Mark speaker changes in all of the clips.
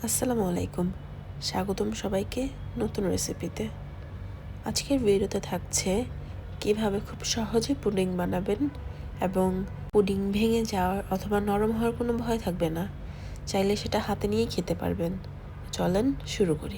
Speaker 1: আসসালামু আলাইকুম, স্বাগতম সবাইকে নতুন রেসিপিতে। আজকের ভিডিওতে থাকছে কিভাবে খুব সহজে পুডিং বানাবেন এবং পুডিং ভেঙে যাওয়ার অথবা নরম হওয়ার কোনো ভয় থাকবে না। চাইলে সেটা হাতে নিয়েই খেতে পারবেন। চলেন শুরু করি।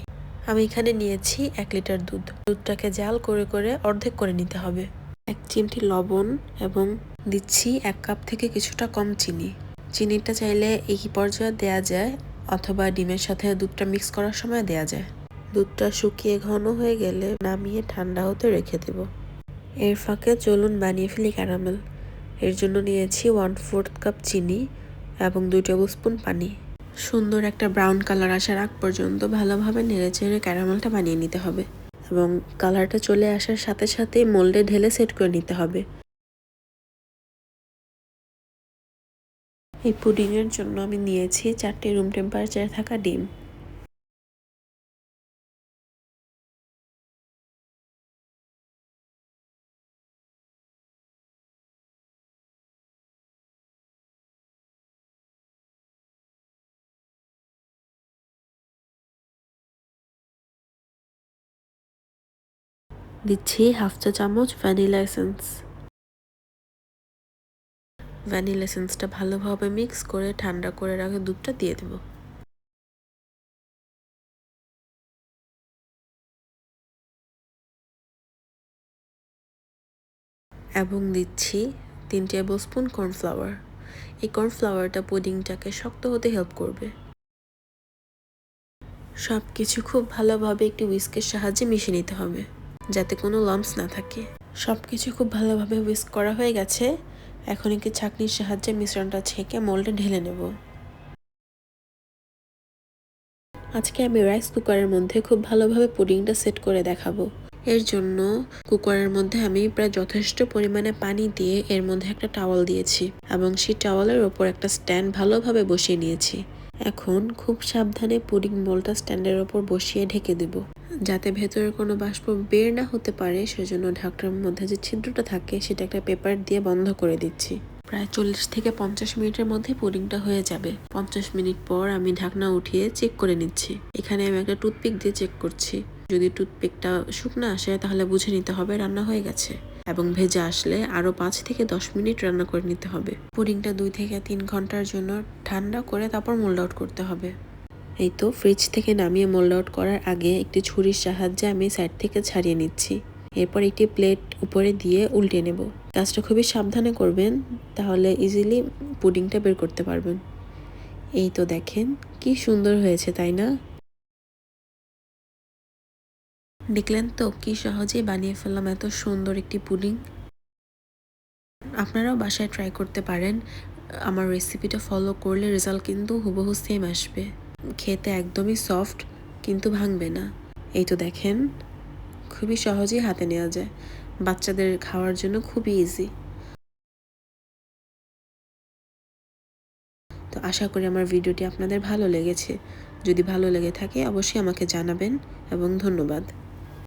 Speaker 1: আমি এখানে নিয়েছি 1 লিটার দুধ। দুধটাকে জাল করে করে অর্ধেক করে নিতে হবে। 1 চিমটি লবণ এবং দিচ্ছি 1 কাপ থেকে কিছুটা কম চিনি। চিনিটা চাইলে এই পর্যায়ে দেয়া যায় অথবা ডিমের সাথে দুধটা মিক্স করার সময় দেয়া যায়। দুধটা শুকিয়ে ঘন হয়ে গেলে নামিয়ে ঠান্ডা হতে রেখে দেব। এর ফাঁকে চলুন বানিয়ে ফেলি ক্যারামেল। এর জন্য নিয়েছি 1/4 কাপ চিনি এবং 2 টেবিল স্পুন পানি। সুন্দর একটা ব্রাউন কালার আসার আগ পর্যন্ত ভালোভাবে নেড়েচেড়ে ক্যারামেলটা বানিয়ে নিতে হবে এবং কালারটা চলে আসার সাথে সাথেই মোল্ডে ঢেলে সেট করে নিতে হবে। এই পুডিংয়ের জন্য আমি নিয়েছি 4টি রুম টেম্পারেচারে থাকা ডিম। দিচ্ছি 1/2 চা চামচ ভ্যানিলা এসেন্স। ভ্যানিলা এসেন্সটা ভালোভাবে মিক্স করে ঠান্ডা করে রাখা দুধটা দিয়ে দেব। এবং দিচ্ছি 3 টেবিল স্পুন কর্নফ্লাওয়ার। এই কর্নফ্লাওয়ারটা পুডিংটাকে শক্ত হতে হেল্প করবে। সব কিছু খুব ভালোভাবে একটি হুইস্কের সাহায্যে মিশিয়ে নিতে হবে যাতে কোনো লাম্পস না থাকে। সব কিছু খুব ভালোভাবে হুইস্ক করা হয়ে গেছে। এখন একটি ছাঁকনির সাহায্যে মিশ্রণটা ছেঁকে মোল্ডে ঢেলে নেব। আজকে আমি রাইস কুকারের মধ্যে খুব ভালোভাবে পুডিংটা সেট করে দেখাবো। এর জন্য কুকারের মধ্যে আমি প্রায় যথেষ্ট পরিমাণে পানি দিয়ে এর মধ্যে একটা টাওয়াল দিয়েছি এবং সেই টাওয়ালের ওপর একটা স্ট্যান্ড ভালোভাবে বসিয়ে নিয়েছি। এখন খুব সাবধানে পুডিং মোল্ডটা স্ট্যান্ডের ওপর বসিয়ে ঢেকে দেব যাতে ভেতরে কোনো বাষ্প বের না হতে পারে। সেজন্য ঢাকনার মধ্যে যে ছিদ্রটা থাকে সেটা একটা পেপার দিয়ে বন্ধ করে দিচ্ছি। প্রায় 40 থেকে 50 মিনিটের মধ্যে পুডিংটা হয়ে যাবে। 50 মিনিট পর আমি ঢাকনা উঠিয়ে চেক করে নিচ্ছি। এখানে আমি একটা টুথপিক দিয়ে চেক করছি। যদি টুথপিকটা শুকনো আসে তাহলে বুঝে নিতে হবে রান্না হয়ে গেছে এবং ভেজে আসলে আরো 5 থেকে 10 মিনিট রান্না করে নিতে হবে। পুডিংটা 2 থেকে 3 ঘন্টার জন্য ঠান্ডা করে তারপর মোল্ড আউট করতে হবে। এই তো ফ্রিজ থেকে নামিয়ে মোল্ড আউট করার আগে একটি ছুরির সাহায্যে আমি সাইড থেকে ছাড়িয়ে নিচ্ছি। এরপর একটি প্লেট উপরে দিয়ে উল্টে নেব। কাজটা খুবই সাবধানে করবেন, তাহলে ইজিলি পুডিংটা বের করতে পারবেন। এই তো দেখেন কি সুন্দর হয়েছে, তাই না? দেখলেন তো কি সহজেই বানিয়ে ফেললাম এত সুন্দর একটি পুডিং। আপনারাও বাসায় ট্রাই করতে পারেন। আমার রেসিপিটা ফলো করলে রেজাল্ট কিন্তু হুবহু সেম আসবে। খেতে একদমই সফট, কিন্তু ভাঙবে না। এই তো দেখেন খুবই সহজেই হাতে নেওয়া যায়। বাচ্চাদের খাওয়ার জন্য খুবই ইজি। তো আশা করি আমার ভিডিওটি আপনাদের ভালো লেগেছে। যদি ভালো লেগে থাকে অবশ্যই আমাকে জানাবেন এবং ধন্যবাদ।